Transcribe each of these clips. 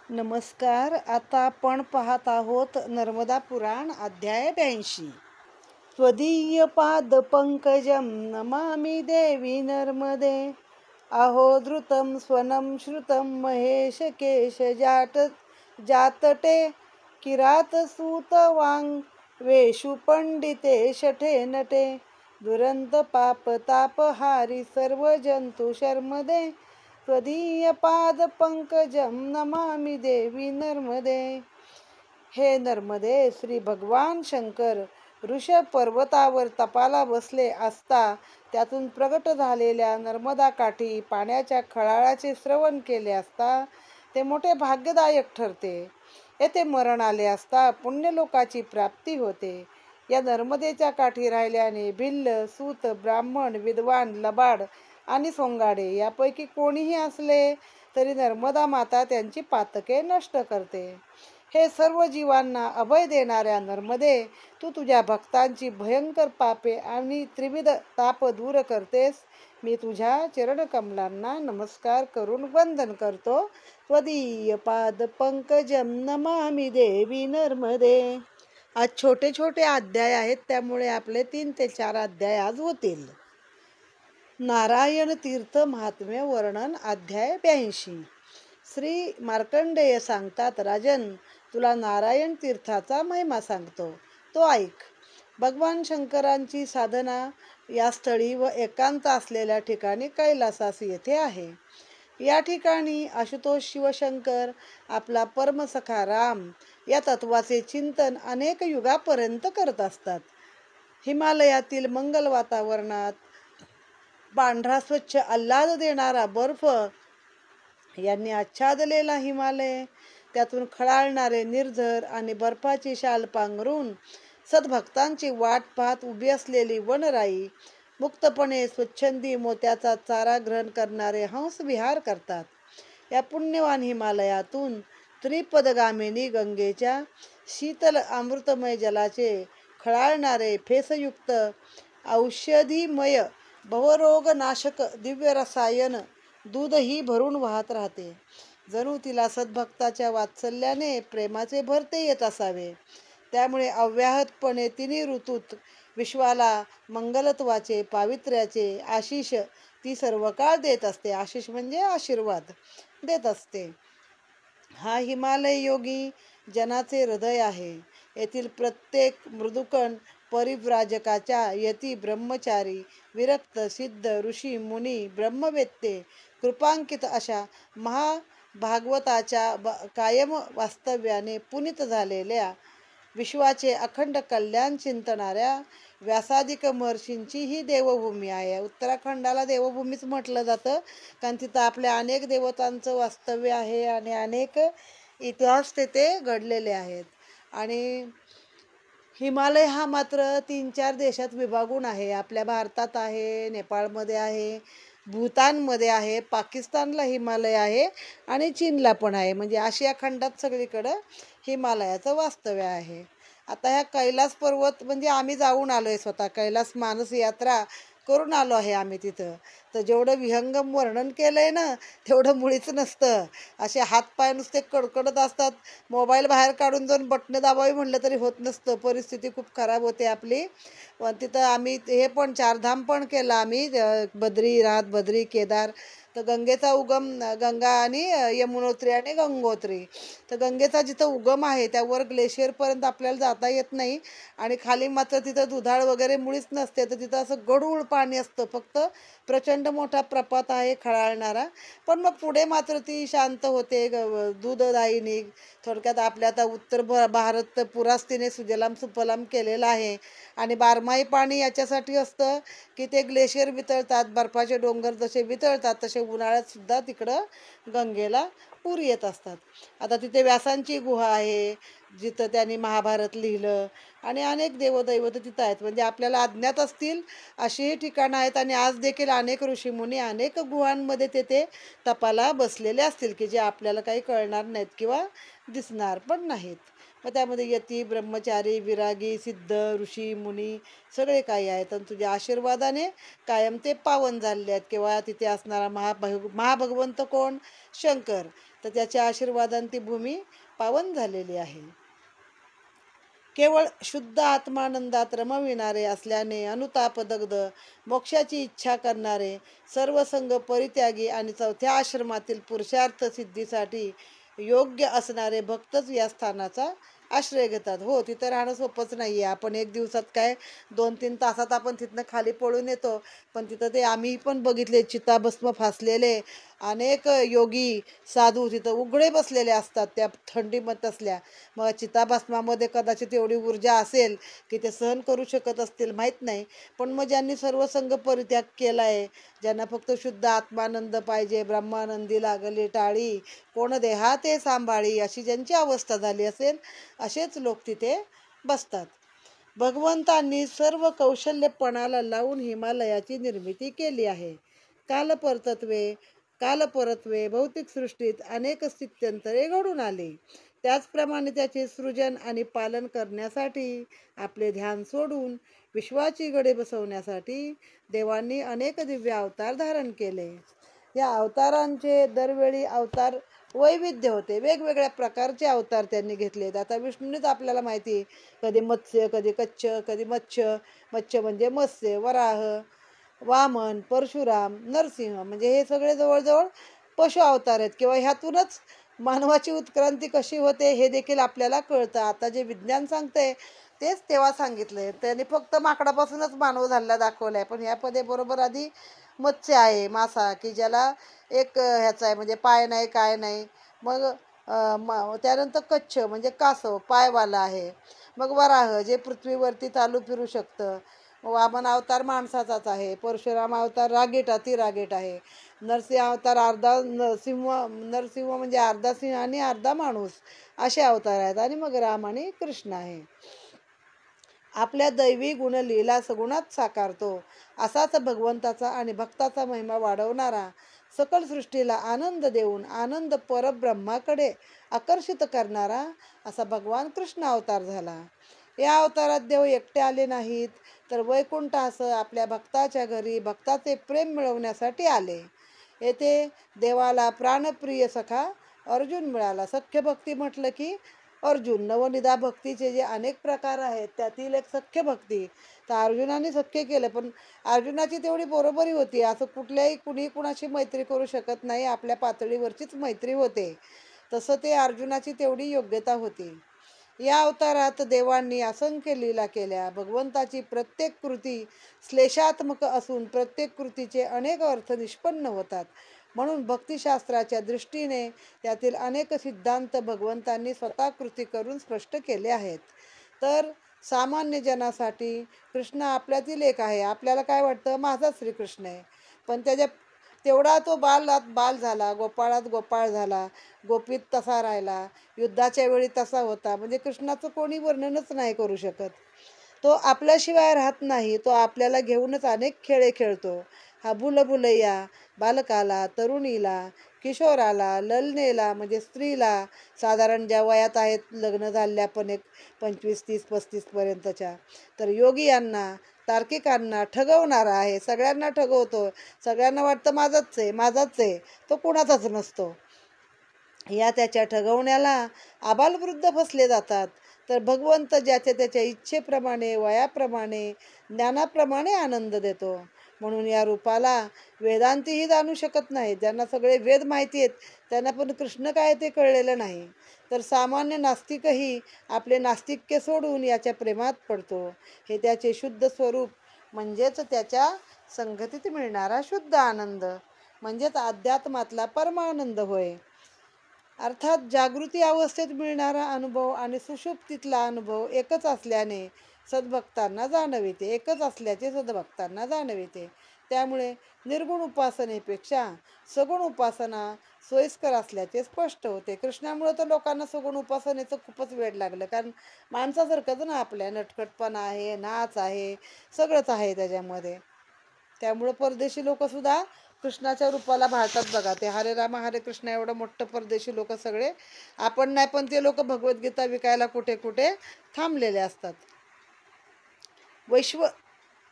नमस्कार. आता आपण पाहत आहोत नर्मदा पुराण अध्याय 82. त्वदीय पाद पंकजम नमामि देवी नर्मदे. अहो धृतं स्वनं श्रुतं महेश केश जातटे किरात सूत वांग वेषु पंडिते शठे नटे. दुरंत पाप तापहारी सर्व जंतु शर्मदे. त्वदीय पाद पंकजम नमामि देवी नर्मदे. हे नर्मदे, श्री भगवान शंकर ऋषभ पर्वतावर तपाला बसले असता त्यातून प्रगट झालेल्या नर्मदा काठी पाण्याच्या खळाळाचे श्रवण केले असता ते मोठे भाग्यदायक ठरते. येथे मरण आले असता पुण्यलोकाची प्राप्ती होते. या नर्मदेच्या काठी राहिल्याने भिल्ल, सूत, ब्राह्मण, विद्वान, लबाड आणि सोंगाडे यापैकी कोणीही असले तरी नर्मदा माता त्यांची पातके नष्ट करते. हे सर्व जीवांना अभय देणाऱ्या नर्मदे, तू तुझ्या भक्तांची भयंकर पापे आणि त्रिविध ताप दूर करतेस. मी तुझ्या चरणकमलांना नमस्कार करून वंदन करतो. त्वदीय पाद पंकजम नमामि देवी नर्मदे. आज छोटे छोटे अध्याय आहेत, त्यामुळे आपले 3 ते 4 अध्याय आज होतील. नारायण तीर्थ महात्म्य वर्णन अध्याय 82. श्री मार्कंडेय सांगतात, राजन, तुला नारायण तीर्थाचा महिमा सांगतो, तो ऐक. भगवान शंकरांची साधना या स्थळी व एकांत असलेल्या ठिकाणी कैलासास येथे आहे. या ठिकाणी आशुतोष शिवशंकर आपला परमसखा राम या तत्वाचे चिंतन अनेक युगापर्यंत करत असतात. हिमालयातील मंगल वातावरणात पांढरा स्वच्छ आल्हाद देणारा बर्फ यांनी आच्छादलेला हिमालय, त्यातून खळाळणारे निर्झर आणि बर्फाची शाल पांघरून सद्भक्तांची वाट पाहत उभी असलेली वनराई, मुक्तपणे स्वच्छंदी मोत्याचा चारा ग्रहण करणारे हंस विहार करतात. या पुण्यवान हिमालयातून त्रिपदगामिनी गंगेच्या शीतल अमृतमय जलाचे खळाळणारे फेसयुक्त औषधीमय भवरोगनाशक दिव्य रसायन दूधही भरून वाहत राहते. जणू तिला सद्भक्ताच्या वात्सल्याने प्रेमाचे भरते येत असावे. त्यामुळे अव्याहतपणे 3 ऋतूत विश्वाला मंगलत्वाचे, पावित्र्याचे आशिष ती सर्व काळ देत असते. आशिष म्हणजे आशीर्वाद देत असते. हा हिमालय योगी जनाचे हृदय आहे. येथील प्रत्येक मृदुकण परिव्राजकाच्या, यती, ब्रह्मचारी, विरक्त, सिद्ध, ऋषी, मुनी, ब्रह्मवेत्ते, कृपांकित अशा महाभागवताच्या कायम वास्तव्याने पुनीत झालेल्या, विश्वाचे अखंड कल्याण चिंतणाऱ्या व्यासादिक महर्षींची ही देवभूमी आहे. उत्तराखंडाला देवभूमीच म्हटलं जातं, कारण तिथं आपल्या अनेक देवतांचं वास्तव्य आहे आणि अनेक इतिहास तेथे घडलेले आहेत. आणि हिमालय हा मात्र 3-4 देशात विभागून आहे. आपल्या भारतात आहे, नेपाळमध्ये आहे, भूतानमध्ये आहे, पाकिस्तानला हिमालय आहे आणि चीनला पण आहे. म्हणजे आशिया खंडात सगळीकडं हिमालयाचं वास्तव्य आहे. आता ह्या कैलास पर्वत म्हणजे आम्ही जाऊन आलो आहे, स्वतः कैलास मानस यात्रा करून आलो आहे आम्ही तिथं. तर जेवढं विहंगम वर्णन केलं आहे ना, तेवढं मुळीच नसतं. असे हातपाय नुसते कडकडत असतात. मोबाईल बाहेर काढून जाऊन बटणं दाबावी म्हटलं तरी होत नसतं. परिस्थिती खूप खराब होते आपली. पण तिथं आम्ही हे पण 4 धाम पण केलं आम्ही, बद्रीनाथ, बद्री, केदार. तर गंगेचा उगम गंगा आणि यमुनोत्री आणि गंगोत्री. तर गंगेचा जिथं उगम आहे त्यावर ग्लेशियरपर्यंत आपल्याला जाता येत नाही आणि खाली मात्र तिथं दुधाळ वगैरे मुळीच नसते. तर तिथं असं गढूळ पाणी असतं. फक्त प्रचंड मोठा प्रपात आहे खळाळणारा. पण मग पुढे मात्र ती शांत होते, दूधदायिनी. थोडक्यात आपल्या आता उत्तर भारत पुरास तिने सुजलाम सुफलाम केलेला आहे. आणि बारमाही पाणी याच्यासाठी असतं की ते ग्लेशियर वितळतात, बर्फाचे डोंगर जसे वितळतात तसे उन्हाळ्यात सुद्धा तिकडं गंगेला पूर येत असतात. आता तिथे व्यासांची गुहा आहे, जिथं त्यांनी महाभारत लिहिलं, आणि अनेक देवदैवत तिथं आहेत. म्हणजे आपल्याला अज्ञात असतील अशीही ठिकाणं आहेत. आणि आज देखील अनेक ऋषीमुनी अनेक गुहांमध्ये तेथे तपाला बसलेले असतील की जे आपल्याला काही कळणार नाहीत किंवा दिसणार पण नाहीत. मग त्यामध्ये यती, ब्रह्मचारी, विरागी, सिद्ध, ऋषी, मुनी सगळे काही आहेत. आणि तुझ्या आशीर्वादाने कायम ते पावन झालेले आहेत. किंवा तिथे असणारा महाभगवंत कोण, शंकर. तर त्याच्या आशीर्वादाने ती भूमी पावन झालेली आहे. केवळ शुद्ध आत्मानंदात रमविणारे असल्याने अनुतापदग्ध मोक्षाची इच्छा करणारे सर्वसंग परित्यागी आणि चौथ्या आश्रमातील पुरुषार्थ सिद्धीसाठी योग्य असणारे भक्तच या स्थानाचा आश्रय घेतात. हो, तिथं राहणं सोपंच नाही आहे. आपण एक दिवसात काय 2-3 तासात आपण तिथनं खाली पळून येतो. पण तिथं ते आम्ही पण बघितले चिताभस्म फासलेले अनेक योगी साधू तिथं उघडे बसलेले असतात त्या थंडीमध्ये असल्या. मग चिताभस्मामध्ये कदाचित एवढी ऊर्जा असेल की ते सहन करू शकत असतील, माहीत नाही. पण मग ज्यांनी सर्वसंग परित्याग केला आहे, ज्यांना फक्त शुद्ध आत्मानंद पाहिजे, ब्रह्मानंदी लागली टाळी, कोण देहा ते सांभाळी, अशी ज्यांची अवस्था झाली असेल असेच लोक तिथे बसतात. भगवंतांनी सर्व कौशल्यपणाला लावून हिमालयाची निर्मिती केली आहे. कालपरत्वे भौतिक सृष्टीत अनेक स्थित्यंतरे घडून आली. त्याचप्रमाणे त्याचे सृजन आणि पालन करण्यासाठी आपले ध्यान सोडून विश्वाची गडे बसवण्यासाठी देवांनी अनेक दिव्य अवतार धारण केले. या अवतारांचे दरवेळी अवतार वैविध्य होते. वेगवेगळ्या प्रकारचे अवतार त्यांनी घेतलेत. आता विष्णूनेच आपल्याला माहिती, कधी मत्स्य, कधी कच्छ, कधी मत्स्य म्हणजे मत्स्य, वराह, वामन, परशुराम, नरसिंह, म्हणजे हे सगळे जवळजवळ पशु अवतार आहेत. किंवा ह्यातूनच मानवाची उत्क्रांती कशी होते हे देखील आपल्याला कळतं. आता जे विज्ञान सांगतंय तेच तेव्हा सांगितलंय. त्यांनी फक्त माकडापासूनच मानव झालेला दाखवलाय. पण ह्यामध्ये बरोबर आधी मत्स्य आहे, मासा, की ज्याला एक ह्याचा आहे म्हणजे पाय नाही, काय नाही. मग त्यानंतर कच्छ म्हणजे कासव, पायवाला आहे. मग वराह जे पृथ्वीवरती चालू फिरू शकतं. वामन अवतार माणसाचाच आहे. परशुराम अवतार रागीट, अति रागीट आहे. नरसिंह अवतार नरसिंह म्हणजे अर्धा सिंह आणि अर्धा माणूस, असे अवतार आहेत. आणि मग राम आणि कृष्ण आहे. आपल्या दैवी गुण लीला सगुणात साकारतो. असाच भगवंताचा आणि भक्ताचा महिमा वाढवणारा, सकल सृष्टीला आनंद देऊन आनंद परब्रह्माकडे आकर्षित करणारा असा भगवान कृष्ण अवतार झाला. या अवतारात देव एकटे आले नाहीत, तर वैकुंठासह आपल्या भक्ताच्या घरी भक्ताचे प्रेम मिळवण्यासाठी आले. येथे देवाला प्राणप्रिय सखा अर्जुन मिळाला. सख्य भक्ती म्हटलं की अर्जुन. नवनिधा भक्तीचे जे अनेक प्रकार आहेत त्यातील एक सख्य भक्ती. तर अर्जुनाने सख्य केलं, पण अर्जुनाची तेवढी बरोबरी होती. असं कुणी कुणाशी मैत्री करू शकत नाही, आपल्या पातळीवरचीच मैत्री होते. तसं ते अर्जुनाची तेवढी योग्यता होती. या अवतारात देवांनी असंख्य लीला केल्या. भगवंताची प्रत्येक कृती श्लेषात्मक असून प्रत्येक कृतीचे अनेक अर्थ निष्पन्न होतात. म्हणून भक्तिशास्त्राच्या दृष्टीने त्यातील अनेक सिद्धांत भगवंतांनी स्वतः कृती करून स्पष्ट केले आहेत. तर सामान्य जनासाठी कृष्ण आपल्यातील एक आहे. आपल्याला काय वाटतं, माझा श्रीकृष्ण आहे. पण तेवढा तो बालात बाल झाला, गोपाळात गोपाळ झाला, गोपीत तसा राहिला, युद्धाच्या वेळी तसा होता. म्हणजे कृष्णाचं कोणी वर्णनच नाही करू शकत. तो आपल्याशिवाय राहत नाही. तो आपल्याला घेऊनच अनेक खेळ खेळतो. हा भुलभुलैया बालकाला, तरुणीला, किशोराला, ललनेला म्हणजे स्त्रीला, साधारण ज्या वयात आहेत लग्न झालेल्या पण एक 25, 30, 35 पर्यंतच्या, तर योगियांना, तार्किकांना ठगवणारा आहे. सगळ्यांना ठगवतो. सगळ्यांना वाटतं माझाच आहे, माझाच आहे. तो कुणाचाच नसतो. या त्याच्या ठगवण्याला आबालवृद्ध फसले जातात. तर भगवंत ज्याच्या त्याच्या इच्छेप्रमाणे, वयाप्रमाणे, ज्ञानाप्रमाणे आनंद देतो. म्हणून या रूपाला वेदांतीही जाणू शकत नाहीत. ज्यांना सगळे वेद माहिती आहेत त्यांना पण कृष्ण काय ते कळलेलं नाही. तर सामान्य नास्तिकही आपले नास्तिक्य सोडून याच्या प्रेमात पडतो. हे त्याचे शुद्ध स्वरूप म्हणजेच त्याच्या संगतीत मिळणारा शुद्ध आनंद म्हणजेच अध्यात्मातला परमानंद होय. अर्थात जागृती अवस्थेत मिळणारा अनुभव आणि सुषुप्तीतला अनुभव एकच असल्याने सद्भक्तांना जाणविते, एकच असल्याचे सद्भक्तांना जाणविते. त्यामुळे निर्गुण उपासनेपेक्षा सगुण उपासना सोयीस्कर असल्याचे स्पष्ट होते. कृष्णामुळे तर लोकांना सगुण उपासनेचं खूपच वेड लागलं. कारण माणसासारखंच ना, आपल्या नटखटपणा आहे, नाच आहे, सगळंच आहे त्याच्यामध्ये. त्यामुळं परदेशी लोकसुद्धा कृष्णाच्या रूपाला भाळतात बघा. ते हरे राम हरे कृष्ण एवढं मोठं परदेशी लोक सगळे, आपण नाही पण ते लोक भगवद्गीता विकायला कुठे कुठे थांबलेले असतात.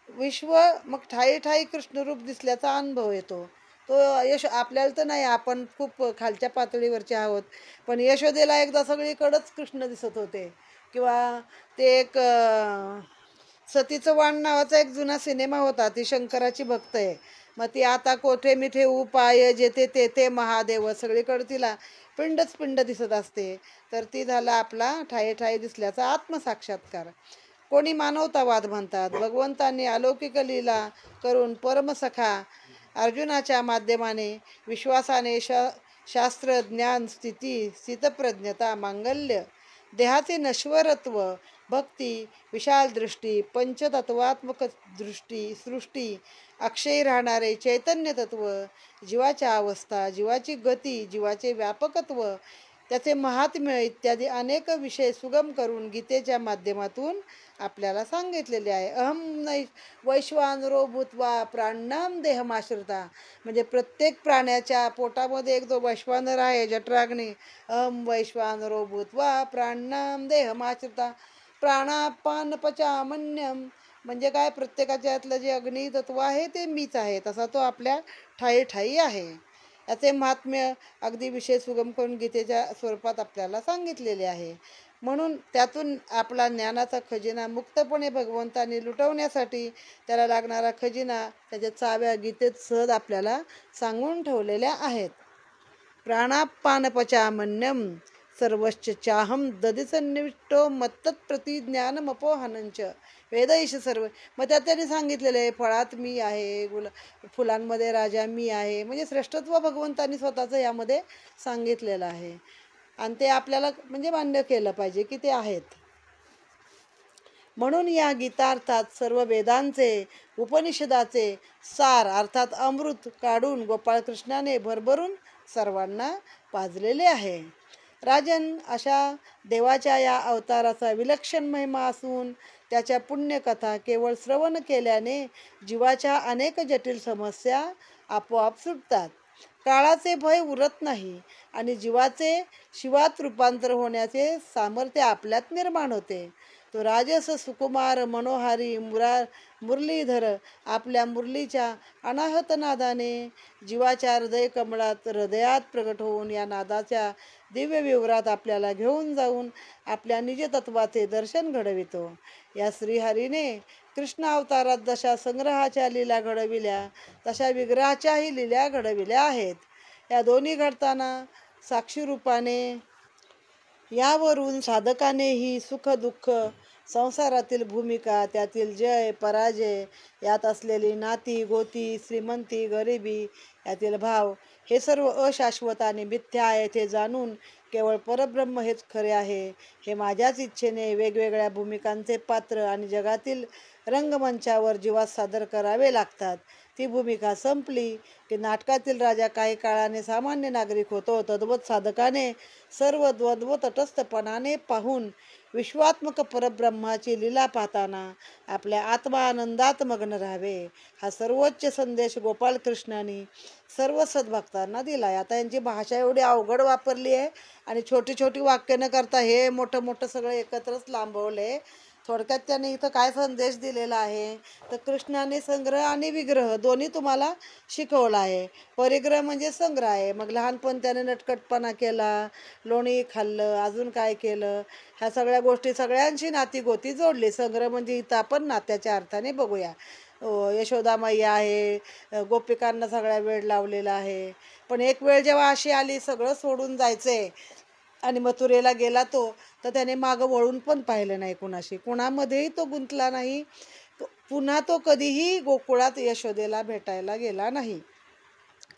विश्व मग ठाई ठाई कृष्णरूप दिसल्याचा अनुभव येतो. तो आपल्याला तर नाही, आपण खूप खालच्या पातळीवरचे आहोत, पण यशोदेला एकदा सगळीकडंच कृष्ण दिसत होते. किंवा ते एक सतीचं वाण नावाचा एक जुना सिनेमा होता, ती शंकराची भक्त आहे. मग ती आता कोठे मिठे उपाय जेथे तेथे महादेव, सगळीकडे तिला पिंडच पिंड दिसत असते. तर ती झाला आपला ठाये ठाये दिसल्याचा आत्मसाक्षात्कार. कोणी मानवतावाद म्हणतात. भगवंतांनी अलौकिक लीला करून परमसखा अर्जुनाच्या माध्यमाने विश्वासाने शास्त्र ज्ञान स्थिती स्थितप्रज्ञता मांगल्य देहाचे नश्वरत्व भक्ती विशाल दृष्टी पंचतत्वात्मक दृष्टी सृष्टी अक्षयी राहणारे चैतन्य तत्व जीवाच्या अवस्था जीवाची गती जीवाचे व्यापकत्व त्याचे महात्म्य इत्यादी अनेक विषय सुगम करून गीतेच्या माध्यमातून आपल्याला सांगितलेले आहे. अहम नै वैश्वानरो भूत्वा प्राणाम देहमाश्रिता, म्हणजे प्रत्येक प्राण्याच्या पोटामध्ये एक जो वैश्वानर आहे जठराग्नी, अहम वैश्वानरो भूत्वा प्राणाम देहमाश्रिता प्राणापान पचामन्यम, म्हणजे काय, प्रत्येकाच्या यातलं जे अग्नी तत्व आहे ते मीच आहे, तसा तो आपल्या ठायी ठायी आहे. याचे महात्म्य अगदी विषय सुगम करून गीतेच्या स्वरूपात आपल्याला सांगितलेले आहे. म्हणून त्यातून आपला ज्ञानाचा खजिना मुक्तपणे भगवंतांनी लुटवण्यासाठी त्याला लागणारा खजिना त्याच्या चाव्या गीतेत सहज आपल्याला सांगून ठेवलेल्या आहेत. प्राणापानपचामन्यम सर्वश्च चाहम दधिसन्निविष्टो मत्तत्प्रती ज्ञानमपोहनंच वेदैश सर्व. मग त्यात त्यांनी सांगितलेलं आहे, फळात मी आहे, फुलांमध्ये राजा मी आहे, म्हणजे श्रेष्ठत्व भगवंतांनी स्वतःचं यामध्ये सांगितलेलं आहे. आणि ते आपल्याला म्हणजे मान्य केलं पाहिजे की ते आहेत. म्हणून या गीतार्थात सर्व वेदांचे उपनिषदाचे सार अर्थात अमृत काढून गोपाळकृष्णाने भरभरून सर्वांना पाजलेले आहे. राजन, अशा देवाच्या या अवताराचा विलक्षण महिमा असून त्याच्या पुण्यकथा केवळ श्रवण केल्याने जीवाच्या अनेक जटिल समस्या आपोआप सुटतात. काळाचे भय उरत नाही आणि जीवाचे शिवात रूपांतर होण्याचे सामर्थ्य आपल्यात निर्माण होते. तो राजस सुकुमार मनोहारी मुरलीधर आपल्या मुरलीच्या अनाहत नादाने जीवाच्या हृदय कमळात हृदयात प्रगट होऊन या नादाच्या दिव्य विवरात आपल्याला घेऊन जाऊन आपल्या निजतत्वाचे दर्शन घडवितो. या श्रीहरीने कृष्ण अवतारात जशा संग्रहाच्या लीला घडविल्या तशा विग्रहाच्याही लीला घडविल्या आहेत. या दोन्ही घडताना साक्षीरूपाने यावरून साधकानेही सुख दुःख संसारातील भूमिका त्यातील जय पराजय यात असलेली नाती गोती श्रीमंती गरिबी यातील भाव हे सर्व अशाश्वत आणि मिथ्या आहे ते जाणून केवळ परब्रह्म हेच खरे आहे हे माझ्याच इच्छेने वेगवेगळ्या भूमिकांचे पात्र आणि जगातील रंगमंचावर जीवात सादर करावे लागतात. ती भूमिका संपली की नाटकातील राजा काही काळाने सामान्य नागरिक होतो. तद्वत साधकाने सर्व द्वंद्व तटस्थपणाने पाहून विश्वात्मक परब्रह्माची लीला पाहताना आपल्या आत्मानंदात मग्न राहावे. हा सर्वोच्च संदेश गोपाळकृष्णांनी सर्व सद्भक्तांना दिला आहे. आता यांची भाषा एवढी अवघड वापरली आहे आणि छोटी छोटी वाक्य न करता हे मोठं मोठं सगळं एकत्रच लांबवले. थोडक्यात त्याने इथं काय संदेश दिलेला आहे तर कृष्णाने संग्रह आणि विग्रह दोन्ही तुम्हाला शिकवला आहे. परिग्रह म्हणजे संग्रह आहे. मग लहानपण त्याने नटखटपणा केला, लोणी खाल्लं, अजून काय केलं, ह्या सगळ्या गोष्टी सगळ्यांची नाती गोती जोडली. संग्रह म्हणजे इथं आपण नात्याच्या अर्थाने बघूया. यशोदामाई आहे, गोपिकांना सगळ्या वेळ लावलेला आहे. पण एक वेळ जेव्हा अशी आली सगळं सोडून जायचंय आणि मथुरेला गेला तो, तर त्याने मागं वळून पण पाहिलं नाही कुणाशी, कुणामध्येही तो गुंतला नाही. पुन्हा तो कधीही गोकुळात यशोदेला भेटायला गेला नाही.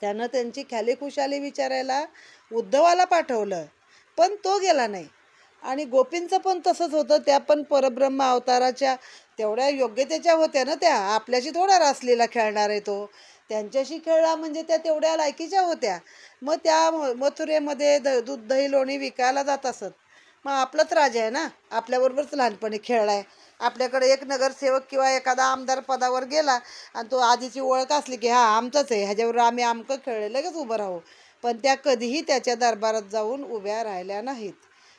त्यानं त्यांची ख्यालीखुशाली विचारायला उद्धवाला पाठवलं पण तो गेला नाही. आणि गोपींचं पण तसंच होतं. त्या पण परब्रह्म अवताराच्या तेवढ्या योग्यतेच्या होत्या ना, त्या आपल्याशी थोडा रासलीला खेळणार आहे तो. त्यांच्याशी खेळला म्हणजे त्या तेवढ्या लायकीच्या होत्या. मग त्या मथुरेमध्ये दूध दही लोणी विकायला जात असत. मग आपलाच राजा आहे ना, आपल्याबरोबरच लहानपणी खेळलाय. आपल्याकडे एक नगरसेवक किंवा एखादा आमदार पदावर गेला आणि तो आधीची ओळख असली की हा आमचाच आहे, ह्याच्यावर आम्ही आमकं खेळले लगेच उभं राहू. पण त्या कधीही त्याच्या दरबारात जाऊन उभ्या राहिल्या नाहीत.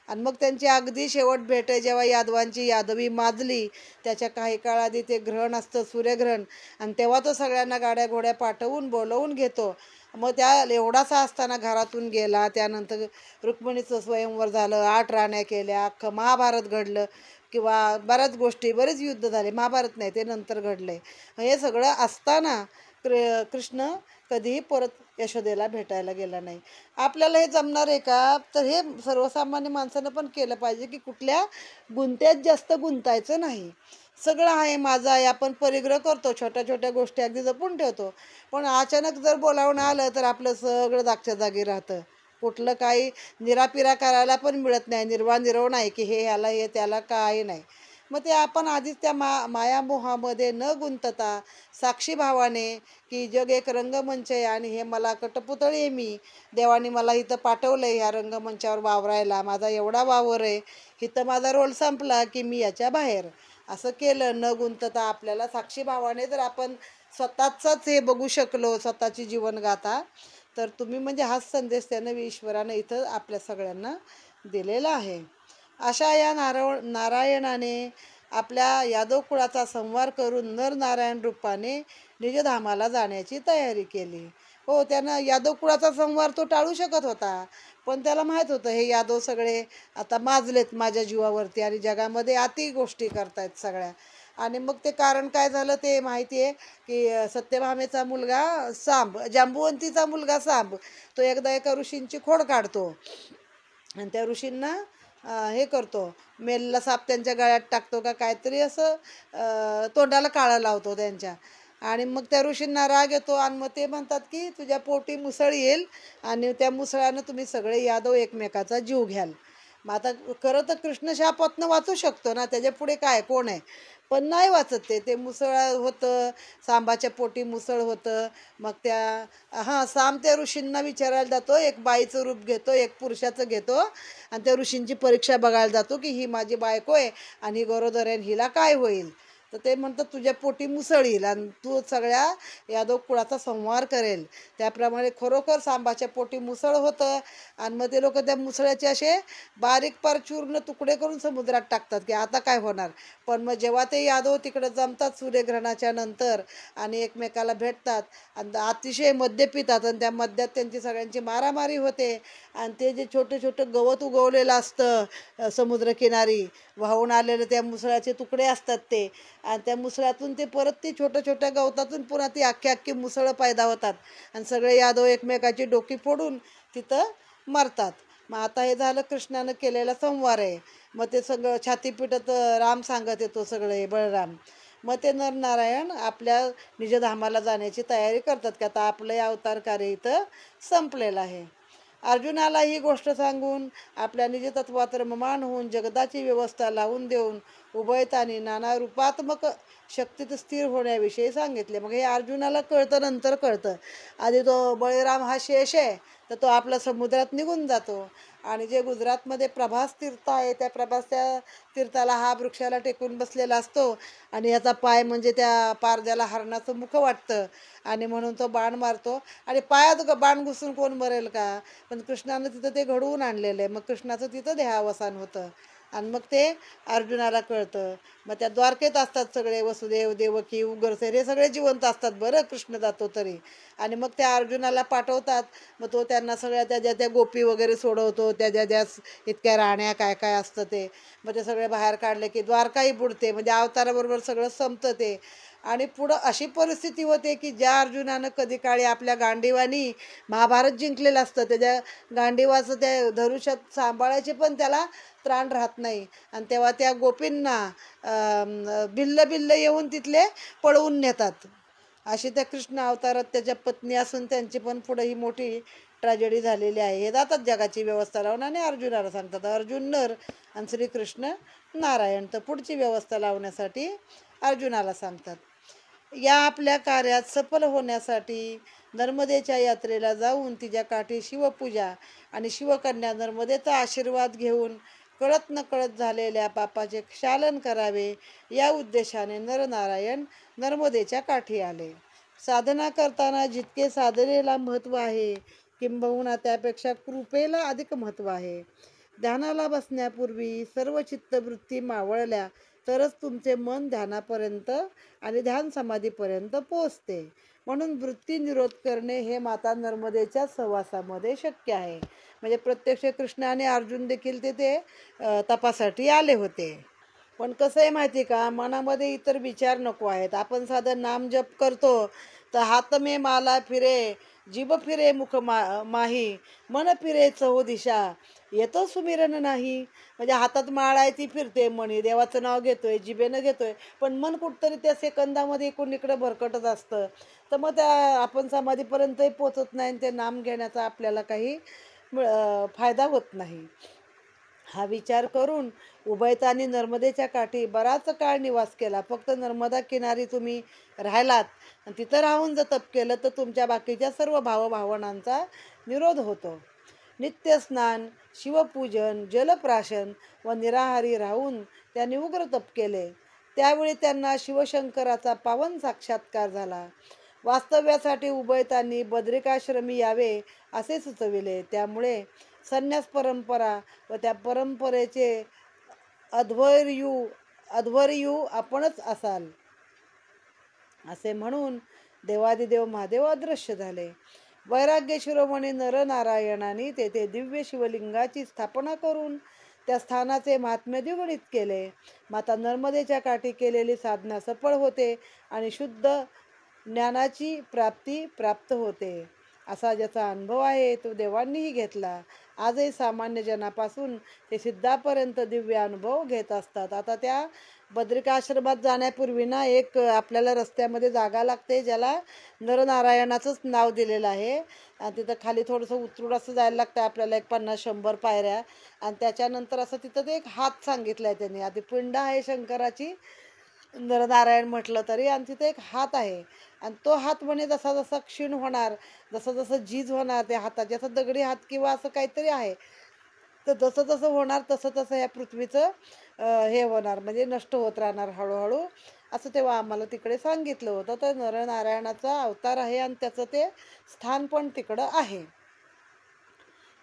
आणि मग त्यांची अगदी शेवट भेट आहे जेव्हा यादवांची यादवी माजली. त्याच्या काही काळ आधी ते ग्रहण असतं, सूर्यग्रहण, आणि तेव्हा तो सगळ्यांना गाड्या घोड्या पाठवून बोलवून घेतो मग त्या एवढासा असताना घरातून गेला. त्यानंतर रुक्मिणीचं स्वयंवर झालं, 8 राण्या केल्या, अख्खं महाभारत घडलं किंवा बऱ्याच गोष्टी, बरेच युद्ध झाले. महाभारत नाही, ते नंतर घडले. हे सगळं असताना कृष्ण कधीही परत यशोदेला भेटायला गेला नाही. आपल्याला हे जमणार आहे का? तर हे सर्वसामान्य माणसानं पण केलं पाहिजे की कुठल्या गुंत्यात जास्त गुंतायचं नाही. सगळं आहे, माझं आहे, आपण परिग्रह करतो, छोट्या छोट्या गोष्टी अगदी जपून ठेवतो. पण अचानक जर बोलावून आलं तर आपलं सगळं जागच्या जागी राहतं. कुठलं काही निरापिरा करायला पण मिळत नाही, निर्वानिरव नाही की हे ह्याला हे त्याला काही नाही. मग ते आपण आधीच त्या मायामोहामध्ये न गुंतता साक्षी भावाने की जग एक रंगमंच आहे आणि हे मला कटपुतळी आहे, मी देवाने मला इथं पाठवलं आहे ह्या रंगमंचावर वावरायला, माझा एवढा वावर आहे, इथं माझा रोल संपला की मी याच्या बाहेर, असं केलं न गुंतता आपल्याला साक्षी भावाने जर आपण स्वतःचाच हे बघू शकलो, स्वतःची जीवनगाथा, तर तुम्ही म्हणजे हाच संदेश त्यानं ईश्वरानं इथं आपल्या सगळ्यांना दिलेला आहे. अशा या नारायणाने आपल्या यादव कुळाचा संहार करून नरनारायण रूपाने निजधामाला जाण्याची तयारी केली. हो, त्यानं यादव कुळाचा संहार तो टाळू शकत होता, पण त्याला माहीत होतं हे यादव सगळे आता माजलेत माझ्या जीवावरती आणि जगामध्ये अति गोष्टी करतायत सगळ्या. आणि मग ते कारण काय झालं ते माहिती आहे की सत्यभामेचा मुलगा सांब, जांबुवंतीचा मुलगा सांब, तो एकदा एका ऋषींची खोड काढतो आणि त्या ऋषींना हे करतो, मेलला साप त्यांच्या गळ्यात टाकतो का काहीतरी असं, तोंडाला काळा लावतो त्यांच्या. आणि मग त्या ऋषींना राग येतो आणि मग ते म्हणतात की तुझ्या पोटी मुसळ येईल आणि त्या मुसळानं तुम्ही सगळे यादव एकमेकाचा जीव घ्याल. मग आता खरं तर कृष्ण शापातनं वाचू शकतो ना, त्याच्या पुढे काय कोण आहे, पण नाही वाचत ते मुसळ होतं, सांबाच्या पोटी मुसळ होतं. मग त्या साम त्या ऋषींना विचारायला जातो, एक बाईचं रूप घेतो, एक पुरुषाचं घेतो आणि त्या ऋषींची परीक्षा बघायला जातो की ही माझी बायको आहे आणि ही गरोदर आहे, हिला काय होईल. तर ते म्हणतात तुझ्या पोटी मुसळ येईल आणि तू सगळ्या यादव कुळाचा संहार करेल. त्याप्रमाणे खरोखर सांबाच्या पोटी मुसळ होतं आणि मग ते लोक त्या मुसळ्याचे असे बारीक पार चूर्ण तुकडे करून समुद्रात टाकतात की आता काय होणार. पण मग जेव्हा ते यादव तिकडं जमतात सूर्यग्रहणाच्या नंतर आणि एकमेकाला भेटतात आणि अतिशय मद्य पितात आणि त्या मद्यात त्यांची सगळ्यांची मारामारी होते आणि ते जे छोटे छोटं गवत उगवलेलं असतं समुद्रकिनारी वाहून आलेलं त्या मुसळाचे तुकडे असतात ते, आणि त्या मुसळातून ते परत ती छोट्या छोट्या गवतातून पुन्हा ती अख्खी अख्खी मुसळं पैदा होतात आणि सगळे यादव एकमेकाची डोकी फोडून तिथं मरतात. मग आता हे झालं कृष्णानं केलेला संहार आहे. मग ते सगळं छाती पिटत राम सांगत येतो सगळे बळराम. मग ते नरनारायण आपल्या निजधामाला जाण्याची तयारी करतात की आता आपलं या अवतार कार्य इथं संपलेलं आहे. अर्जुनाला ही गोष्ट सांगून आपल्या निजतत्वात रममाण होऊन जगदाची व्यवस्था लावून देऊन उभयतानी नाना रूपात्मक शक्तीत स्थिर होण्याविषयी सांगितले. मग हे अर्जुनाला कळतं, नंतर कळतं. आधी तो बळीराम हा शेष आहे, तर तो आपला समुद्रात निघून जातो आणि जे गुजरातमध्ये प्रभास तीर्थ आहे त्या प्रभासच्या तीर्थाला हा वृक्षाला टेकून बसलेला असतो आणि याचा पाय म्हणजे त्या पारद्याला हरणाचं मुख वाटतं आणि म्हणून तो बाण मारतो आणि पायात बाण घुसून कोण मरेल का. पण कृष्णानं तिथं ते घडवून आणलेलं आहे. मग कृष्णाचं तिथं देहावसान होतं आणि मग ते अर्जुनाला कळतं. मग त्या द्वारकेत असतात सगळे, वसुदेव देवकी उग्रसेन हे सगळे जिवंत असतात बरं, कृष्ण जातो तरी. आणि मग त्या अर्जुनाला पाठवतात. मग तो त्यांना सगळ्या त्या त्या गोपी वगैरे सोडवतो, त्या ज्या इतक्या राण्या काय काय असतं ते. मग ते सगळे बाहेर काढले की द्वारकाही बुडते, म्हणजे अवताराबरोबर सगळं संपतं ते. आणि पुढं अशी परिस्थिती होते की ज्या अर्जुनानं कधी काळी आपल्या गांडीवानी महाभारत जिंकलेलं असतं, त्याच्या गांडीवाचं त्या धनुष्यात सांभाळायचे पण त्याला त्राण राहत नाही. आणि तेव्हा त्या गोपींना बिल्ल बिल्ल येऊन तिथले पळवून नेतात. अशी त्या कृष्ण अवतारात त्याच्या पत्नी असून त्यांची पण पुढं ही मोठी ट्रॅजेडी झालेली आहे. हे जातात जगाची व्यवस्था लावून आणि अर्जुनाला सांगतात. अर्जुन नर आणि श्रीकृष्ण नारायण, तर पुढची व्यवस्था लावण्यासाठी अर्जुनाला सांगतात. या आपल्या कार्यात सफल होण्यासाठी नर्मदेच्या यात्रेला जाऊन तिच्या काठी शिवपूजा आणि शिवकन्या नर्मदेचा आशीर्वाद घेऊन कळत नकळत झालेल्या पापाचे क्षालन करावे, या उद्देशाने नरनारायण नर्मदेच्या काठी आले. साधना करताना जितके साधनेला महत्त्व आहे, किंबहुना त्यापेक्षा कृपेला अधिक महत्त्व आहे. ध्यानाला बसण्यापूर्वी सर्व चित्तवृत्ती मावळल्या तरच तुमचे मन ध्यानापर्यंत आणि ध्यान समाधीपर्यंत पोहोचते. म्हणून वृत्ती निरोध करणे हे माता नर्मदेच्या सहवासामध्ये शक्य आहे. म्हणजे प्रत्यक्ष कृष्ण आणि अर्जुन देखील तिथे तपासाठी आले होते. पण कसं आहे माहिती का, मनामध्ये इतर विचार नको आहेत. आपण साधं नाम जप करतो तर हात मे माला फिरे, जीभ फिरे मुख माही, मन फिरे चहू दिशा, येतो सुमिरन नाही. म्हणजे हातात माळ आहे ती फिरते मणी, देवाचं नाव घेतोय, जिभेनं घेतोय, पण मन कुठतरी त्या सेकंदामध्ये इकडून इकडं भरकटत असतं. तर मग त्या आपण समाधीपर्यंतही पोचत नाही आणि ते नाम घेण्याचा आपल्याला काही फायदा होत नाही. हा विचार करून उभयतांनी नर्मदेच्या काठी बराच काळ निवास केला. फक्त नर्मदा किनारी तुम्ही राहिलात आणि तिथं राहून जर तप केलं तर तुमच्या बाकीच्या सर्व भावभावनांचा निरोध होतो. नित्य स्नान, शिवपूजन, जलप्राशन व निराहारी राहून त्यांनी उग्र तप केले. त्यावेळी त्यांना शिवशंकराचा पावन साक्षात्कार झाला. वास्तव्यासाठी उभयतांनी बद्रिकाश्रमी यावे असे सुचविले. त्यामुळे संन्यास परंपरा व त्या परंपरेचे अध्वर्यू आपणच असाल असे म्हणून देवादिदेव महादेव अदृश्य झाले. वैराग्य शिरोमणी नरनारायणाने तेथे दिव्य शिवलिंगाची स्थापना करून त्या स्थानाचे महात्म्य द्विगुणित केले. माता नर्मदेच्या काठी केलेली साधना सफळ होते आणि शुद्ध ज्ञानाची प्राप्ती प्राप्त होते. असा ज्याचा अनुभव आहे तो देवांनीही घेतला. आजही सामान्य जनापासून ते सिद्धापर्यंत दिव्य अनुभव घेत असतात. आता त्या बद्रिकाश्रमात जाण्यापूर्वी ना एक आपल्याला रस्त्यामध्ये जागा लागते, ज्याला नरनारायणाचंच नाव दिलेलं आहे. आणि तिथं खाली थोडंसं उतरून असं जायला लागतं आपल्याला, एक 50-100 पायऱ्या. आणि त्याच्यानंतर असं तिथं ते एक हात सांगितला आहे त्यांनी. आधी पिंड आहे शंकराची, नरनारायण म्हटलं तरी, आणि तिथे एक हात आहे. आणि तो हात म्हणे जसा जसा क्षीण होणार, जसं जसं झीज होणार त्या हाताची, असं दगडी हात किंवा असं काहीतरी आहे, तर जसं जसं होणार तसं तसं ह्या पृथ्वीचं हे होणार, म्हणजे नष्ट होत राहणार हळूहळू, असं तेव्हा आम्हाला तिकडे सांगितलं होतं. तर नरनारायणाचा अवतार आहे आणि त्याचं ते स्थान पण तिकडं आहे.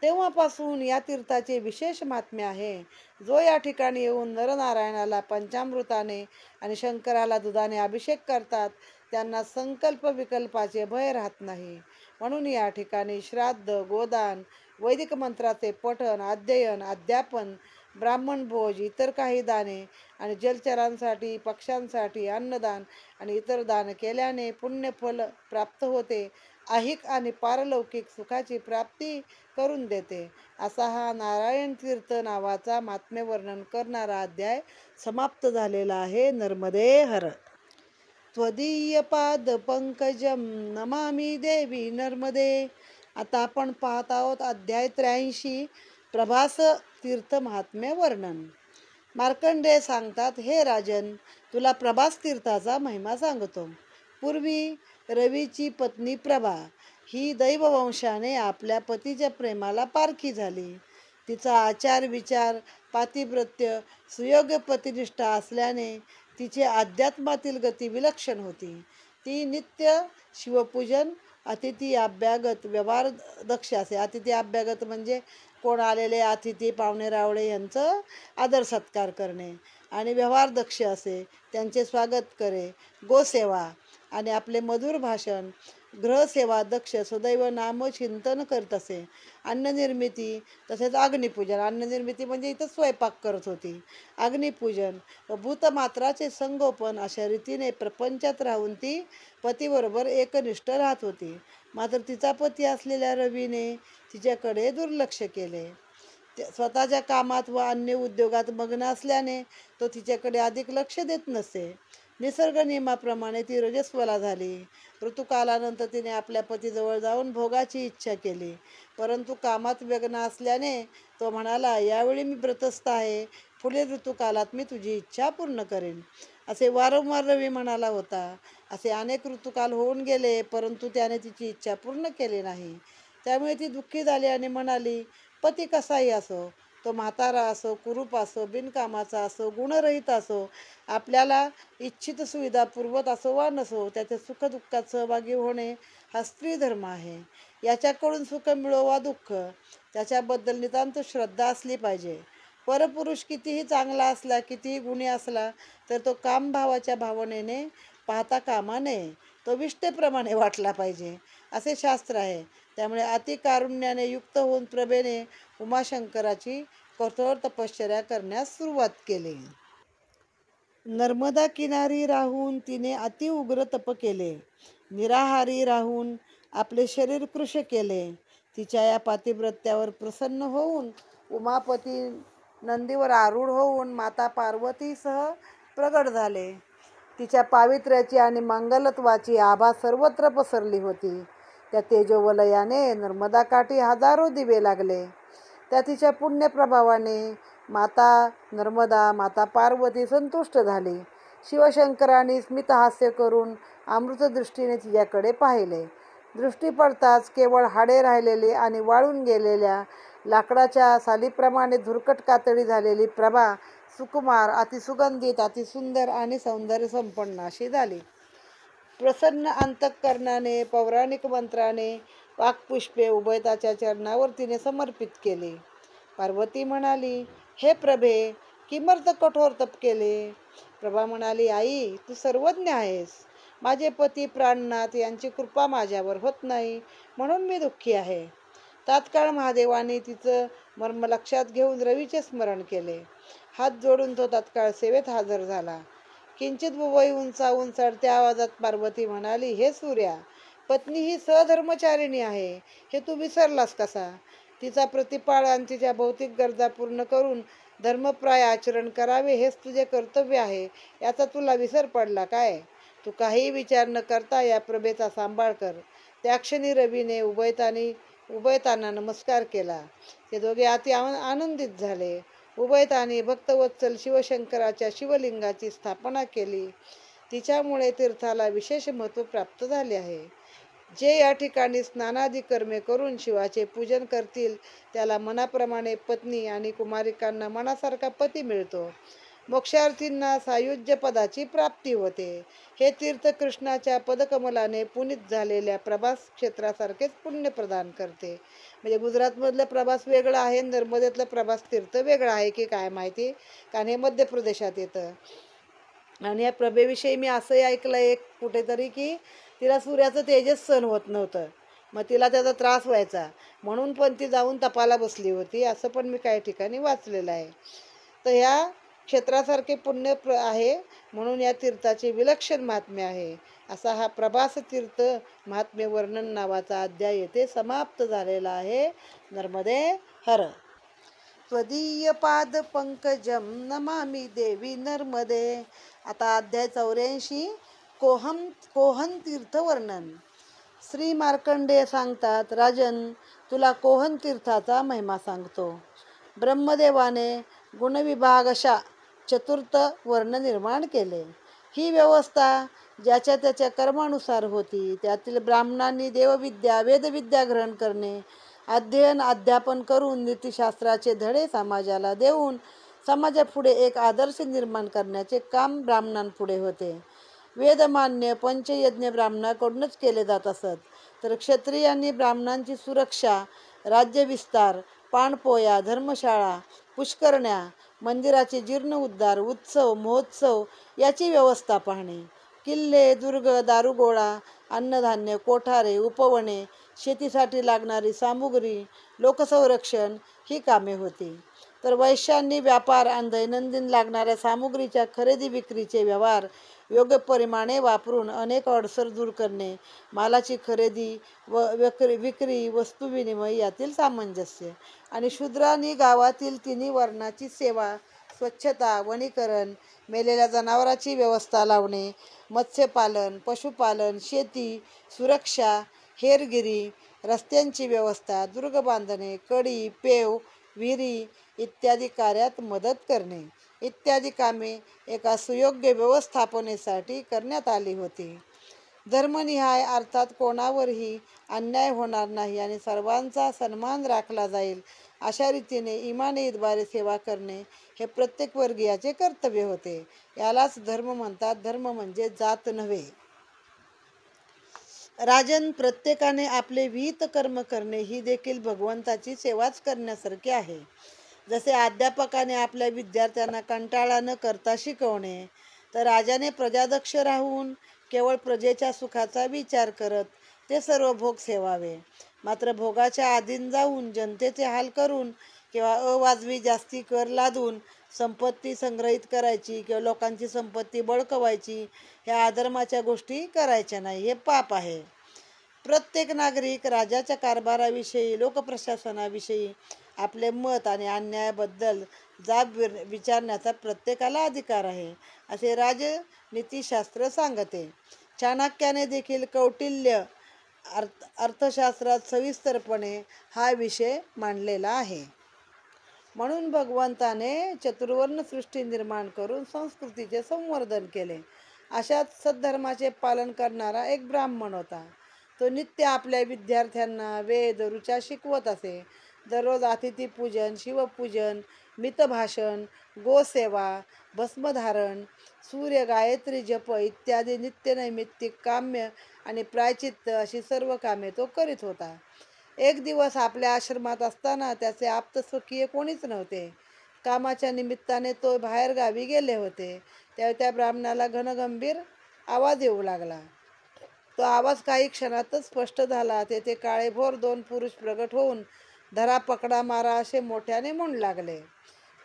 तेव्हापासून या तीर्थाचे विशेष महात्म्य आहे. जो या ठिकाणी येऊन नरनारायणाला पंचामृताने आणि शंकराला दुधाने अभिषेक करतात त्यांना संकल्प विकल्पाचे भय राहत नाही. म्हणून या ठिकाणी श्राद्ध, गोदान, वैदिक मंत्राचे पठण, अध्ययन, अध्यापन, ब्राह्मण भोज, इतर काही दाने आणि जलचरांसाठी, पक्ष्यांसाठी अन्नदान आणि इतर दान केल्याने पुण्यफल प्राप्त होते. ऐहिक आणि पारलौकिक सुखाची प्राप्ती करून देते. असा हा नारायण तीर्थ नावाचा महात्म्य वर्णन करणारा अध्याय समाप्त झालेला आहे. नर्मदे हर. त्वदीय पाद पंकजम नमामि देवी नर्मदे. आता आपण पाहत आहोत अध्याय 83, प्रभास तीर्थ महात्म्य वर्णन. मार्कंडेय सांगतात, हे राजन, तुला प्रभास तीर्थाचा महिमा सांगतो. पूर्वी रवीची पत्नी प्रभा ही दैववंशाने आपल्या पतीच्या प्रेमाला पारखी झाली. तिचा आचार विचार पातिव्रत्य सुयोग्य पतिनिष्ठा असल्याने तिची अध्यात्मातील गती विलक्षण होती. ती नित्य शिवपूजन, अतिथी अभ्यागत, व्यवहार दक्ष असे. अतिथी अभ्यागत म्हणजे कोण आलेले अतिथी पाहुणे रावळे यांचं आदर सत्कार करणे, आणि व्यवहार दक्ष असे, त्यांचे स्वागत करे. गोसेवा आणि आपले मधुर भाषण. गृहसेवा दक्ष सदैव नामचिंतन करत असे. अन्ननिर्मिती तसेच अग्निपूजन. अन्ननिर्मिती म्हणजे इथं स्वयंपाक करत होती. अग्निपूजन व भूतमात्राचे संगोपन अशा रीतीने प्रपंचात राहून ती पतीबरोबर एकनिष्ठ राहत होती. मात्र तिचा पती असलेल्या रवीने तिच्याकडे दुर्लक्ष केले. स्वतःच्या कामात व अन्य उद्योगात मग्न असल्याने तो तिच्याकडे अधिक लक्ष देत नसे. निसर्ग नियमाप्रमाणे ती रजस्वला झाली. ऋतुकालानंतर तिने आपल्या पतीजवळ जाऊन भोगाची इच्छा केली, परंतु कामात व्यग्न असल्याने तो म्हणाला, यावेळी मी व्रतस्थ आहे, पुढील ऋतुकालात मी तुझी इच्छा पूर्ण करेन, असे वारंवार रवी म्हणाला होता. असे अनेक ऋतुकाल होऊन गेले, परंतु त्याने तिची इच्छा पूर्ण केली नाही. त्यामुळे ती दुःखी झाली आणि म्हणाली, पती कसाही असो, तो म्हातारा असो, कुरूप असो, बिनकामाचा असो, गुणरहित असो, आपल्याला इच्छित सुविधा पुरवत असो वा नसो, त्याच्या सुखदुःखात सहभागी होणे हा स्त्री धर्म आहे. याच्याकडून सुख मिळो वा दुःख, त्याच्याबद्दल नितांत श्रद्धा असली पाहिजे. परपुरुष कितीही चांगला असला, कितीही गुणी असला, तर तो कामभावाच्या भावनेने पाहता कामा नये. तो विष्ठेप्रमाणे वाटला पाहिजे, असे शास्त्र आहे. त्यामुळे अतिकारुण्याने युक्त होऊन प्रभेने उमाशंकराची कठोर तपश्चर्या करण्यास सुरुवात केली. नर्मदा किनारी राहून तिने अति उग्र तप केले. निराहारी राहून आपले शरीर कृश केले. तिच्या या पातिव्रत्यावर प्रसन्न होऊन उमापती नंदीवर आरूढ होऊन माता पार्वतीसह प्रगट झाले. तिच्या पावित्र्याची आणि मंगलत्वाची आभा सर्वत्र पसरली होती. त्या तेजोवलयाने नर्मदा काठी हजारो दिवे लागले. त्या तिच्या पुण्यप्रभावाने माता नर्मदा, माता पार्वती संतुष्ट झाली. शिवशंकरांनी स्मितहास्य करून अमृतदृष्टीने तिच्याकडे पाहिले. दृष्टी पडताच केवळ हाडे राहिलेली आणि वाळून गेलेल्या लाकडाच्या सालीप्रमाणे धुरकट कातडी झालेली प्रभा सुकुमार, अतिसुगंधित, अतिसुंदर आणि सौंदर्य संपन्न अशी झाली. प्रसन्न अंतःकरणाने पौराणिक मंत्राने वाक्पुष्पे उभयताच्या चरणावर तिने समर्पित केली. पार्वती म्हणाली, हे प्रभे, किमर्थ कठोर तप केले? प्रभा म्हणाली, आई, तू सर्वज्ञ आहेस. माझे पती प्राणनाथ यांची कृपा माझ्यावर होत नाही, म्हणून मी दुःखी आहे. तात्काळ महादेवाने तिचं मर्म लक्षात घेऊन रवीचे स्मरण केले. हात जोडून तो तात्काळ सेवेत हजर झाला. किंचित वय उंचावून चढत्या आवाजात पार्वती म्हणाली, हे सूर्या, पत्नी ही सधर्मचारिणी आहे, हे तू विसरलास कसा? तिचा प्रतिपाळ आणि तिच्या भौतिक गरजा पूर्ण करून धर्मप्राय आचरण करावे हेच तुझे कर्तव्य आहे, याचा तुला विसर पडला काय? तू काही विचार न करता या प्रभेचा सांभाळ कर. त्या क्षणी रवीने उभयतांना नमस्कार केला. ते दोघे अति आनंदित झाले. उभयतांनी भक्तवत्सल शिवशंकराच्या शिवलिंगाची स्थापना केली. तिच्यामुळे तीर्थाला विशेष महत्त्व प्राप्त झाले आहे. जे या ठिकाणी स्नानादी कर्मे करून शिवाचे पूजन करतील, त्याला मनाप्रमाणे पत्नी आणि कुमारिकांना मनासारखा पती मिळतो. मोक्षार्थींना सायुज्य पदाची प्राप्ती होते. हे तीर्थ कृष्णाच्या पदकमलाने पुनीत झालेल्या प्रभास क्षेत्रासारखेच पुण्य प्रदान करते. म्हणजे गुजरातमधलं प्रभास वेगळं आहे, नर्मदेतलं प्रभास तीर्थ वेगळं आहे की काय माहिती, कारण हे मध्य प्रदेशात येतं. आणि या प्रभेविषयी मी असंही ऐकलं एक कुठेतरी की तिला सूर्याचं तेजच सहन होत नव्हतं, मग तिला त्याचा त्रास व्हायचा, म्हणून पण ती जाऊन तपाला बसली होती, असं पण मी काही ठिकाणी वाचलेलं आहे. तर ह्या क्षेत्रासारखे पुण्य आहे, म्हणून या तीर्थाचे विलक्षण महात्म्य आहे. असा हा प्रभास तीर्थ महात्म्य वर्णन नावाचा अध्याय येथे समाप्त झालेला आहे. नर्मदे हर. त्वदीय पाद पंकजम नमामि देवी नर्मदे. आता अध्याय 84, कोहन तीर्थ वर्णन. श्री मार्कंडेय सांगतात, राजन, तुला कोहन तीर्थाचा महिमा सांगतो. ब्रह्मदेवाने गुणविभागशा चतुर्थ वर्ण निर्माण केले. ही व्यवस्था ज्याच्या त्याच्या कर्मानुसार होती. त्यातील ब्राह्मणांनी देवविद्या वेदविद्या ग्रहण करणे, अध्ययन अध्यापन करून नीतिशास्त्राचे धडे समाजाला देऊन समाजापुढे एक आदर्श निर्माण करण्याचे काम ब्राह्मणांपुढे होते. वेदमान्य पंचयज्ञ ब्राह्मणाकडूनच केले जात असत, तर क्षत्रियांनी ब्राह्मणांची सुरक्षा, राज्यविस्तार, पाणपोया, धर्मशाळा, पुष्करण्या, मंदिराचे जीर्णोद्धार, उत्सव महोत्सव याची व्यवस्था पाहणे, किल्ले, दुर्ग, दारुगोळा, अन्नधान्य, कोठारे, उपवने, शेतीसाठी लागणारी सामुग्री, लोकसंरक्षण ही कामे होती. तर वैश्यांनी व्यापार आणि दैनंदिन लागणाऱ्या सामुग्रीच्या खरेदी विक्रीचे व्यवहार योग्य परिमाणे वापरून अनेक अडसर दूर करणे, मालाची खरेदी व विक्री, वस्तुविनिमय यातील सामंजस्य. आणि शूद्रांनी गावातील तिन्ही वर्णाची सेवा, स्वच्छता, वनीकरण, मेलेल्या जनावराची व्यवस्था लावणे, मत्स्यपालन, पशुपालन, शेती, सुरक्षा, हेरगिरी, रस्त्यांची व्यवस्था, दुर्ग बांधणे, कडी, पेव, विहिरी इत्यादी कार्यात मदत करणे इत्यादी कामे एका सुयोग्य व्यवस्थापनेसाठी करण्यात आली होती. धर्मनिहाय अर्थात कोणावरही अन्याय होणार नाही आणि सर्वांचा सन्मान राखला जाईल अशा रीतीने इमानीद्वारे सेवा करणे हे प्रत्येक वर्गीयाचे कर्तव्य होते. यालाच धर्म म्हणतात. धर्म म्हणजे जात नव्हे. राजन, प्रत्येकाने आपले विहित कर्म करणे ही देखील भगवंताची सेवाच करण्यासारखे आहे. जसे अध्यापकाने आपल्या विद्यार्थ्यांना कंटाळा न करता शिकवणे, तर राजाने प्रजादक्ष राहून केवळ प्रजेच्या सुखाचा विचार करत ते सर्व भोग सेवावे. मात्र भोगाच्या आधीन जाऊन जनतेचे हाल करून किंवा अवाजवी जास्ती कर लादून संपत्ती संग्रहित करायची किंवा लोकांची संपत्ती बळकवायची ह्या अधर्माच्या गोष्टी करायच्या नाही. हे पाप आहे. प्रत्येक नागरिक राजाच्या कारभाराविषयी, लोकप्रशासनाविषयी आपले मत आणि अन्यायाबद्दल विचारण्याचा प्रत्येकाला अधिकार आहे, असे राजनीतिशास्त्र सांगते. चाणक्याने देखील कौटिल्य अर्थशास्त्रात सविस्तरपणे हा विषय मांडलेला आहे. म्हणून भगवंताने चतुर्वर्ण सृष्टी निर्माण करून संस्कृतीचे संवर्धन केले. अशाच सद्धर्माचे पालन करणारा एक ब्राह्मण होता. तो नित्य आपल्या विद्यार्थ्यांना वेद ऋचा शिकवत असे. दररोज अतिथीपूजन, शिवपूजन, मितभाषण, गोसेवा, भस्मधारण, सूर्य गायत्री जप इत्यादी नित्यनैमित्तिक काम्य आणि प्रायचित्त अशी सर्व कामे तो करीत होता. एक दिवस आपल्या आश्रमात असताना त्याचे आप्तस्वकीय कोणीच नव्हते. कामाच्या निमित्ताने तो बाहेर गावी गेले होते. त्यावेळी त्या ब्राह्मणाला घनगंभीर आवाज येऊ लागला. तो आवाज काही क्षणातच स्पष्ट झाला. तेथे काळेभोर दोन पुरुष प्रगट होऊन धरा पकडा मारा असे मोठ्याने म्हणू लागले.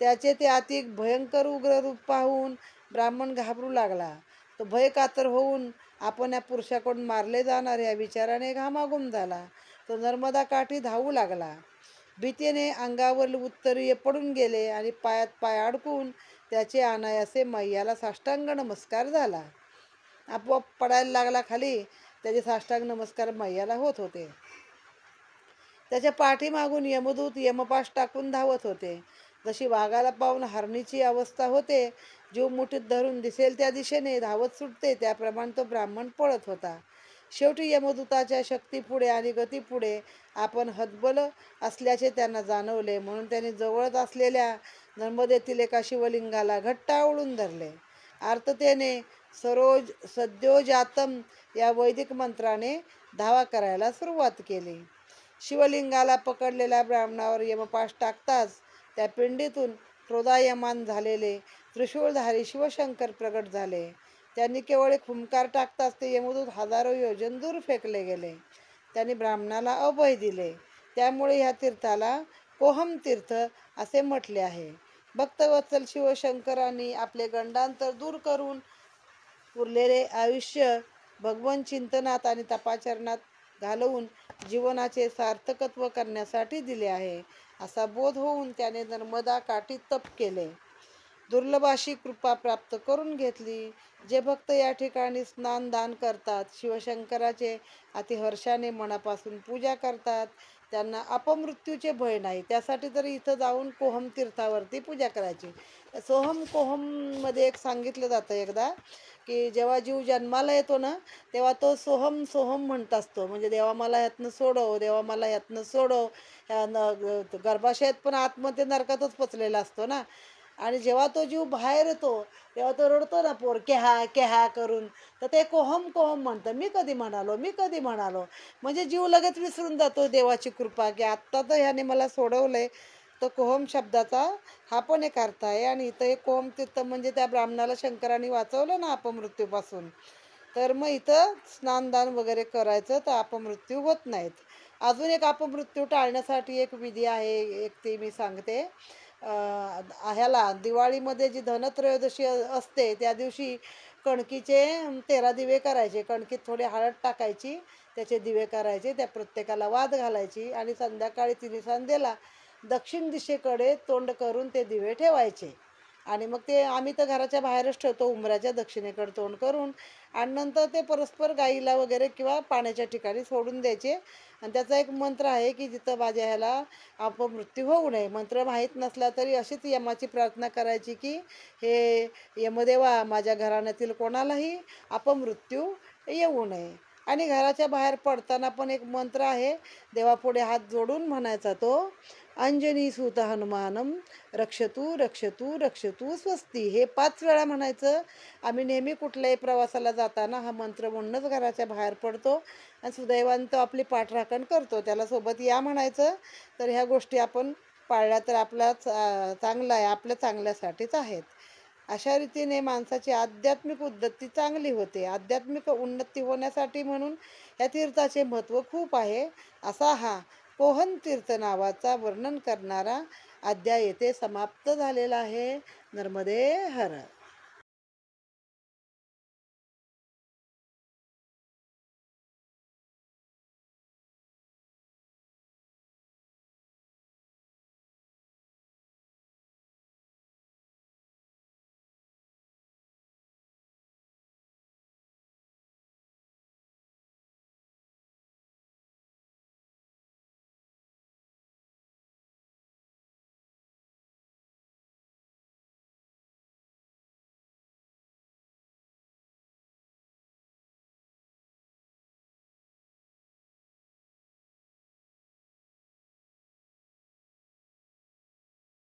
त्याचे ते अति भयंकर उग्र रूप पाहून ब्राह्मण घाबरू लागला. तो भय कातर होऊन आपण या पुरुषाकडून मारले जाणार या विचाराने घामाघूम झाला. तो नर्मदा काठी धावू लागला. भीतीने अंगावर उत्तरीय पडून गेले आणि पायात पाय अडकून त्याचे अनायासे मैयाला साष्टांग नमस्कार झाला. आपोआप पडायला लागला खाली. त्याचे साष्टांग नमस्कार मैयाला होत होते. त्याच्या पाठीमागून यमदूत यमपाश टाकून धावत होते. जशी वाघाला पाहून हरणीची अवस्था होते, जीव मुठीत धरून दिसेल त्या दिशेने धावत सुटते, त्याप्रमाणे तो ब्राह्मण पळत होता. शेवटी यमदूताच्या शक्तीपुढे आणि गतीपुढे आपण हतबल असल्याचे त्यांना जाणवले. म्हणून त्यांनी जवळच असलेल्या नर्मदेतील एका शिवलिंगाला घट्ट आवळून धरले. आर्ततेने सद्योजातम या वैदिक मंत्राने धावा करायला सुरुवात केली. शिवलिंगाला पकडलेल्या ब्राह्मणावर यमपाश टाकताच त्या पिंडीतून क्रोधायमान झालेले त्रिशूळधारी शिवशंकर प्रगट झाले. त्यांनी केवळ एक हुंकार टाकताच ते यमदूत हजारो योजन दूर फेकले गेले. त्यांनी ब्राह्मणाला अभय दिले. त्यामुळे ह्या तीर्थाला कोहम तीर्थ असे म्हटले आहे. भक्तवत्सल शिवशंकरांनी आपले गंडांतर दूर करून उरलेले आयुष्य भगवन चिंतनात आणि तपाचरणात घालवून जीवनाचे सार्थकत्व करण्यासाठी दिले आहे, असा बोध होऊन त्याने नर्मदा काठी तप केले. दुर्लभ अशी कृपा प्राप्त करून घेतली. जे भक्त या ठिकाणी स्नान दान करतात, शिवशंकराचे अतिहर्षाने मनापासून पूजा करतात, त्यांना अपमृत्यूचे भय नाही. त्यासाठी तर इथं जाऊन कोहम तीर्थावरती पूजा करायची. सोहम कोहममध्ये एक सांगितलं जातं एकदा की जेव्हा जीव जन्माला येतो ना, तेव्हा तो सोहम सोहम म्हणत असतो. म्हणजे देवा मला ह्यातनं सोडव, देवा मला ह्यातनं सोडव. गर्भाशयात पण आतमध्ये नरकातच पचलेला असतो ना. आणि जेव्हा तो जीव बाहेर येतो तेव्हा तो रडतो ना, पोर केहा केहा करून, तर ते कोहम कोहम म्हणतं. मी कधी म्हणालो, मी कधी म्हणालो. म्हणजे जीव लगेच विसरून जातो देवाची कृपा की आत्ता तर ह्याने मला सोडवलंय. तर कोहम शब्दाचा हा पण एक अर्थ आहे. आणि इथं एक कोहम तीर्थ म्हणजे त्या ब्राह्मणाला शंकरांनी वाचवलं ना अपमृत्यूपासून, तर मग इथं स्नानदान वगैरे करायचं तर अपमृत्यू होत नाहीत. अजून एक अपमृत्यू टाळण्यासाठी एक विधी आहे, एक ती मी सांगते. ह्याला दिवाळीमध्ये जी धनत्रयोदशी असते त्या दिवशी कणकीचे 13 दिवे करायचे. कणकीत थोडी हळद टाकायची, त्याचे दिवे करायचे, त्या प्रत्येकाला वाद घालायची आणि संध्याकाळी तिन्ही संध्येला दक्षिण दिशेकडे तोंड करून ते दिवे ठेवायचे. आणि मग ते आम्ही तर घराच्या बाहेरच ठेवतो उंबऱ्याच्या दक्षिणेकडे तोंड करून. आणि नंतर ते परस्पर गाईला वगैरे किंवा पाण्याच्या ठिकाणी सोडून द्यायचे. आणि त्याचा एक मंत्र आहे की जिथं माझ्या ह्याला अपमृत्यू होऊ नये. मंत्र माहीत नसला तरी अशीच यमाची प्रार्थना करायची की हे यमदेवा, माझ्या घराण्यातील कोणालाही अपमृत्यू येऊ नये. आणि घराच्या बाहेर पडताना पण एक मंत्र आहे, देवापुढे हात जोडून म्हणायचा तो, अंजनी सुत हनुमानम रक्षतू रक्षतू रक्षतू स्वस्ती. हे 5 वेळा म्हणायचं. आम्ही नेहमी कुठल्याही प्रवासाला जाताना हा मंत्र म्हणूनच घराच्या बाहेर पडतो. आणि सुदैवाने तो आपली पाठराखण करतो. त्याला सोबत या म्हणायचं. तर ह्या गोष्टी आपण पाळल्या तर आपला चांगला आहे, आपल्या चांगल्यासाठीच आहेत. अशा रीतीने माणसाची आध्यात्मिक उन्नती चांगली होते. आध्यात्मिक उन्नती होण्यासाठी म्हणून या तीर्थाचे महत्त्व खूप आहे. असा हा पोहन तीर्थ नावाचा वर्णन करणारा अध्याय येथे समाप्त झालेला आहे. नर्मदे हर.